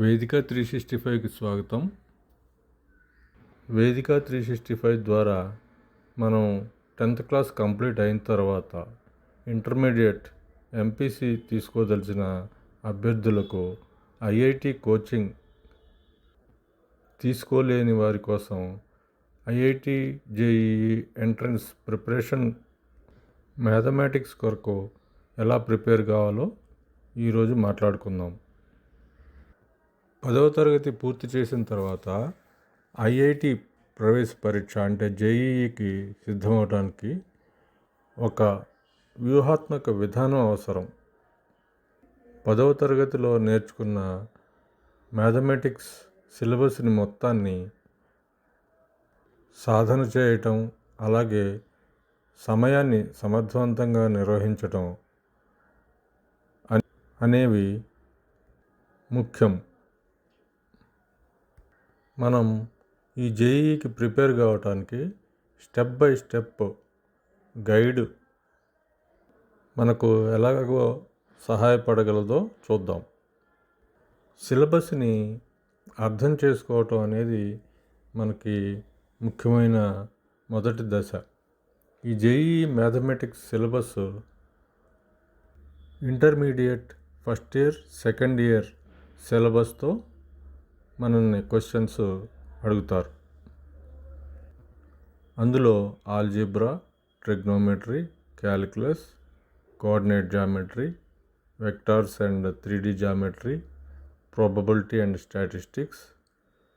వేదిక 365కి స్వాగతం. వేదిక 365 ద్వారా మనం 10th క్లాస్ కంప్లీట్ అయిన తర్వాత ఇంటర్మీడియట్ ఎంపీసీ తీసుకోదలిచిన అభ్యర్థులకు ఐఐటి కోచింగ్ తీసుకోలేని వారి కోసం IIT JEE entrance preparation mathematics కొరకు ఎలా ప్రిపేర్ కావాలో ఈరోజు మాట్లాడుకుందాం. 10వ తరగతి పూర్తి చేసిన తర్వాత ఐఐటి ప్రవేశ పరీక్ష అంటే జేఈఈకి సిద్ధమవడానికి ఒక వ్యూహాత్మక విధానం అవసరం. 10వ తరగతిలో నేర్చుకున్న మ్యాథమెటిక్స్ సిలబస్ని మొత్తాన్ని సాధన చేయటం, అలాగే సమయాన్ని సమర్థవంతంగా నిర్వహించటం అనేవి ముఖ్యం. మనం ఈ జేఈఈకి ప్రిపేర్ కావటానికి స్టెప్ బై స్టెప్ గైడ్ మనకు ఎలాగో సహాయపడగలదో చూద్దాం. సిలబస్ని అర్థం చేసుకోవటం అనేది మనకి ముఖ్యమైన మొదటి దశ. ఈ JEE mathematics syllabus intermediate first year, second year సిలబస్తో మనల్ని క్వశ్చన్స్ అడుగుతారు. అందులో algebra, trigonometry, calculus, coordinate geometry, vectors and 3D geometry, probability and statistics,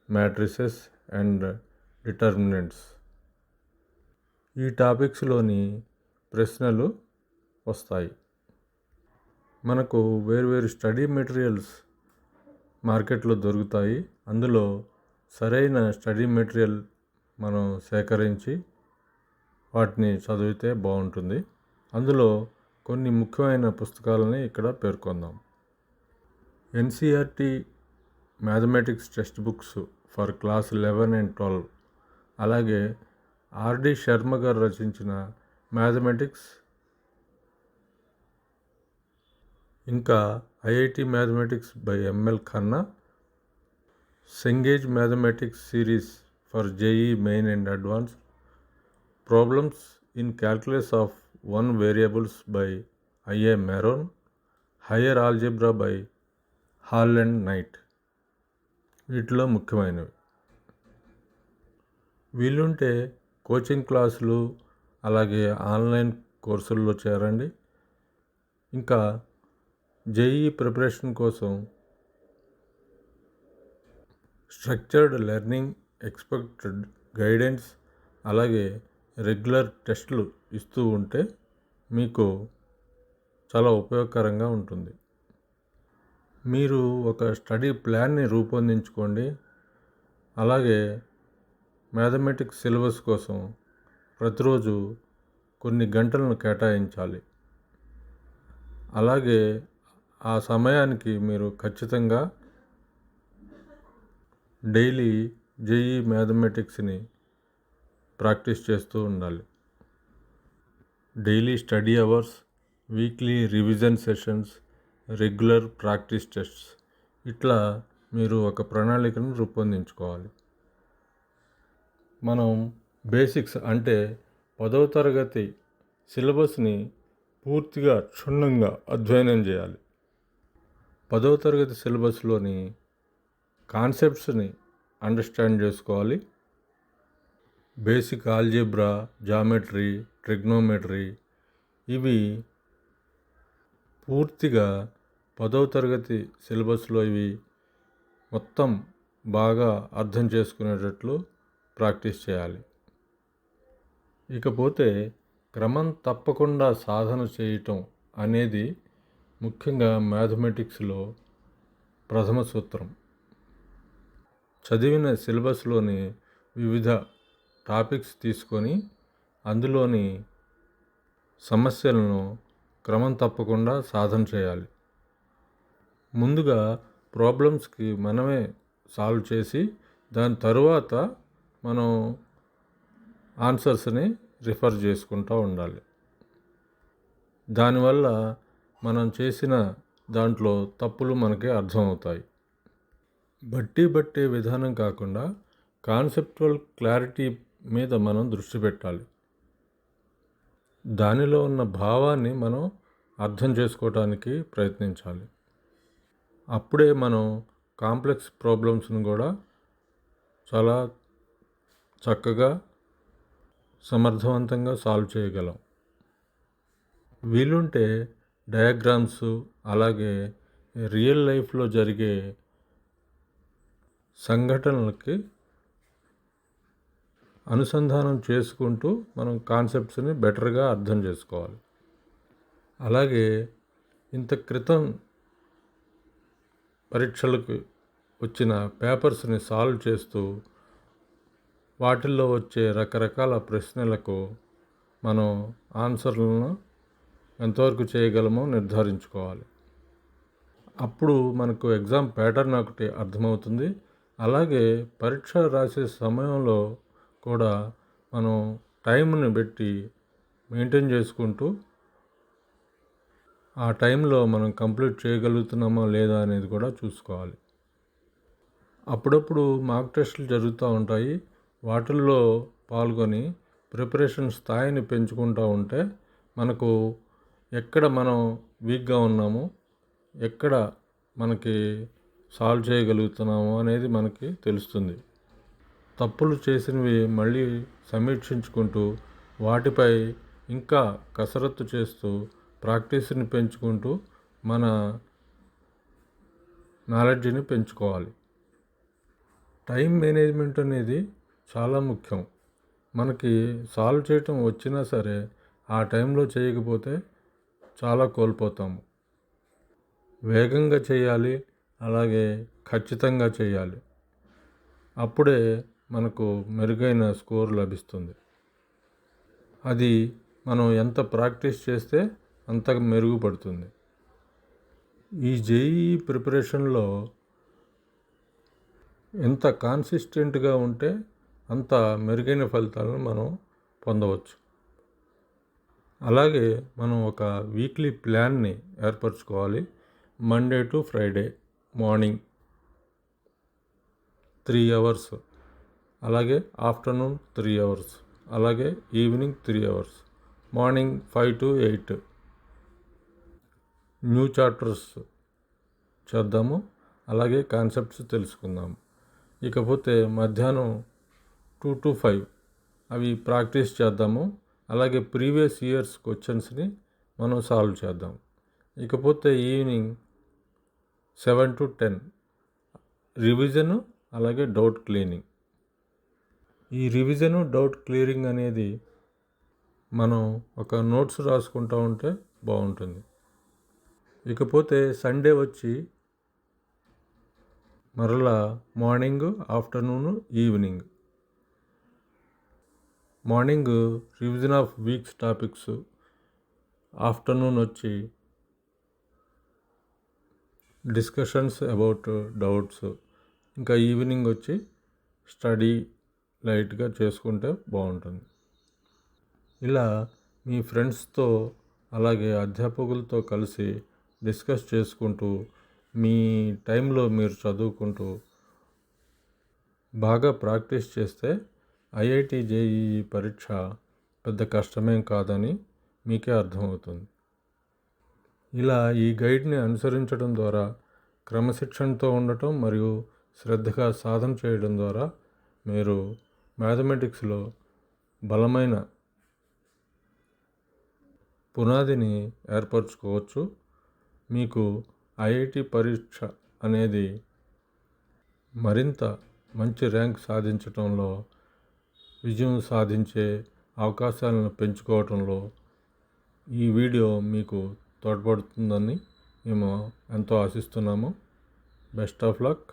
matrices and determinants ఈ టాపిక్స్లోని ప్రశ్నలు వస్తాయి. మనకు వేరువేరు స్టడీ మెటీరియల్స్ మార్కెట్లో దొరుకుతాయి. అందులో సరైన స్టడీ మెటీరియల్ మనం సేకరించి వాటిని చదివితే బాగుంటుంది. అందులో కొన్ని ముఖ్యమైన పుస్తకాలని ఇక్కడ పేర్కొందాం. NCERT mathematics text books for class 11 and 12, అలాగే ఆర్డి శర్మ గారు రచించిన మ్యాథమెటిక్స్, ఇంకా IIT mathematics by M L Khanna, Cengage mathematics series for JEE main and advance, problems in calculus of 1 variables by I A Maron, higher algebra by Hall and Knight వీటిలో ముఖ్యమైనవి. వీలుంటే coaching క్లాసులు అలాగే online కోర్సుల్లో చేరండి. ఇంకా జేఈఈ ప్రిపరేషన్ కోసం స్ట్రక్చర్డ్ లెర్నింగ్, ఎక్స్పెక్టెడ్ గైడెన్స్, అలాగే రెగ్యులర్ టెస్టులు ఇస్తూ ఉంటే మీకు చాలా ఉపయోగకరంగా ఉంటుంది. మీరు ఒక స్టడీ ప్లాన్ని రూపొందించుకోండి. అలాగే మ్యాథమెటిక్స్ సిలబస్ కోసం ప్రతిరోజు కొన్ని గంటలను కేటాయించాలి. అలాగే ఆ సమయానికి మీరు ఖచ్చితంగా డైలీ జేఈఈ మ్యాథమెటిక్స్ని ప్రాక్టీస్ చేస్తూ ఉండాలి. Daily study hours, weekly revision sessions, regular practice tests ఇట్లా మీరు ఒక ప్రణాళికను రూపొందించుకోవాలి. మనం బేసిక్స్ అంటే 10వ తరగతి సిలబస్ని పూర్తిగా క్షుణ్ణంగా అధ్యయనం చేయాలి. 10వ తరగతి సిలబస్లోని కాన్సెప్ట్స్ని అండర్స్టాండ్ చేసుకోవాలి. బేసిక్ ఆల్జీబ్రా, జామెట్రీ, ట్రిగ్నోమెట్రీ ఇవి పూర్తిగా 10వ తరగతి సిలబస్లో ఇవి మొత్తం బాగా అర్థం చేసుకునేటట్లు ప్రాక్టీస్ చేయాలి. ఇకపోతే క్రమం తప్పకుండా సాధన చేయటం అనేది ముఖ్యంగా మ్యాథమెటిక్స్లో ప్రథమ సూత్రం. చదివిన సిలబస్లోని వివిధ టాపిక్స్ తీసుకొని అందులోని సమస్యలను క్రమం తప్పకుండా సాధన చేయాలి. ముందుగా ప్రాబ్లమ్స్కి మనమే సాల్వ్ చేసి దాని తరువాత మనం ఆన్సర్స్ని రిఫర్ చేసుకుంటూ ఉండాలి. దానివల్ల మనం చేసిన దాంట్లో తప్పులు మనకి అర్థమవుతాయి. బట్టే విధానం కాకుండా కాన్సెప్చువల్ క్లారిటీ మీద మనం దృష్టి పెట్టాలి. దానిలో ఉన్న భావాన్ని మనం అర్థం చేసుకోవడానికి ప్రయత్నించాలి. అప్పుడే మనం కాంప్లెక్స్ ప్రాబ్లమ్స్ని కూడా చాలా చక్కగా సమర్థవంతంగా సాల్వ్ చేయగలం. వీలుంటే డయాగ్రామ్స్ అలాగే రియల్ లైఫ్లో జరిగే సంఘటనలకి అనుసంధానం చేసుకుంటూ మనం కాన్సెప్ట్స్ని బెటర్గా అర్థం చేసుకోవాలి. అలాగే ఇంత క్రితం పరీక్షలకు వచ్చిన పేపర్స్ని సాల్వ్ చేస్తూ వాటిల్లో వచ్చే రకరకాల ప్రశ్నలకు మనం ఆన్సర్లను ఎంతవరకు చేయగలమో నిర్ధారించుకోవాలి. అప్పుడు మనకు ఎగ్జామ్ ప్యాటర్న్ ఒకటి అర్థమవుతుంది. అలాగే పరీక్ష రాసే సమయంలో కూడా మనం టైంని బట్టి మెయింటైన్ చేసుకుంటూ ఆ టైంలో మనం కంప్లీట్ చేయగలుగుతున్నామా లేదా అనేది కూడా చూసుకోవాలి. అప్పుడప్పుడు మాక్ టెస్టులు జరుగుతూ ఉంటాయి. వాటిల్లో పాల్గొని ప్రిపరేషన్ స్థాయిని పెంచుకుంటూ ఉంటే మనకు ఎక్కడ మనం వీక్గా ఉన్నామో, ఎక్కడ మనకి సాల్వ్ చేయగలుగుతున్నామో అనేది మనకి తెలుస్తుంది. తప్పులు చేసినవి మళ్ళీ సమీక్షించుకుంటూ వాటిపై ఇంకా కసరత్తు చేస్తూ ప్రాక్టీస్ని పెంచుకుంటూ మన నాలెడ్జ్ని పెంచుకోవాలి. టైం మేనేజ్మెంట్ అనేది చాలా ముఖ్యం. మనకి సాల్వ్ చేయటం వచ్చినా సరే ఆ టైంలో చేయకపోతే చాలా కోల్పోతాము. వేగంగా చేయాలి, అలాగే ఖచ్చితంగా చేయాలి. అప్పుడే మనకు మెరుగైన స్కోర్ లభిస్తుంది. అది మనం ఎంత ప్రాక్టీస్ చేస్తే అంత మెరుగుపడుతుంది. ఈ జేఈఈ ప్రిపరేషన్లో ఎంత కాన్సిస్టెంట్గా ఉంటే అంత మెరుగైన ఫలితాలను మనం పొందవచ్చు. అలాగే మనం ఒక వీక్లీ ప్లాన్ని ఏర్పరచుకోవాలి. Monday to Friday morning 3 hours, అలాగే ఆఫ్టర్నూన్ 3 అవర్స్, అలాగే evening 3 hours, morning 5 to 8 new chapters చేద్దాము. అలాగే కాన్సెప్ట్స్ తెలుసుకుందాము. ఇకపోతే మధ్యాహ్నం 2 to 5 అవి ప్రాక్టీస్ చేద్దాము. అలాగే ప్రీవియస్ ఇయర్స్ క్వశ్చన్స్ని మనం సాల్వ్ చేద్దాం. ఇకపోతే ఈవినింగ్ 7 to 10 రివిజను, అలాగే డౌట్ క్లీనింగ్. ఈ రివిజను, డౌట్ క్లియరింగ్ అనేది మనం ఒక నోట్స్ రాసుకుంటూ ఉంటే బాగుంటుంది. ఇకపోతే సండే వచ్చి మరలా morning, afternoon, evening. Morning revision of weeks topics, afternoon వచ్చి డిస్కషన్స్ అబౌట్ డౌట్స్, ఇంకా ఈవినింగ్ వచ్చి స్టడీ లైట్గా చేసుకుంటే బాగుంటుంది. ఇలా మీ ఫ్రెండ్స్తో అలాగే అధ్యాపకులతో కలిసి డిస్కస్ చేసుకుంటూ మీ టైంలో మీరు చదువుకుంటూ బాగా ప్రాక్టీస్ చేస్తే ఐఐటి జేఈఈ పరీక్ష పెద్ద కష్టమేం కాదని మీకే అర్థమవుతుంది. ఇలా ఈ గైడ్ని అనుసరించడం ద్వారా క్రమశిక్షణతో ఉండటం మరియు శ్రద్ధగా సాధన చేయడం ద్వారా మీరు మ్యాథమెటిక్స్లో బలమైన పునాదిని ఏర్పరచుకోవచ్చు. మీకు ఐఐటి పరీక్ష అనేది మరింత మంచి ర్యాంక్ సాధించడంలో, విజయం సాధించే అవకాశాలను పెంచుకోవడంలో ఈ వీడియో మీకు తోడ్పడుతుందని మేము ఎంతో ఆశిస్తున్నాము. Best of luck.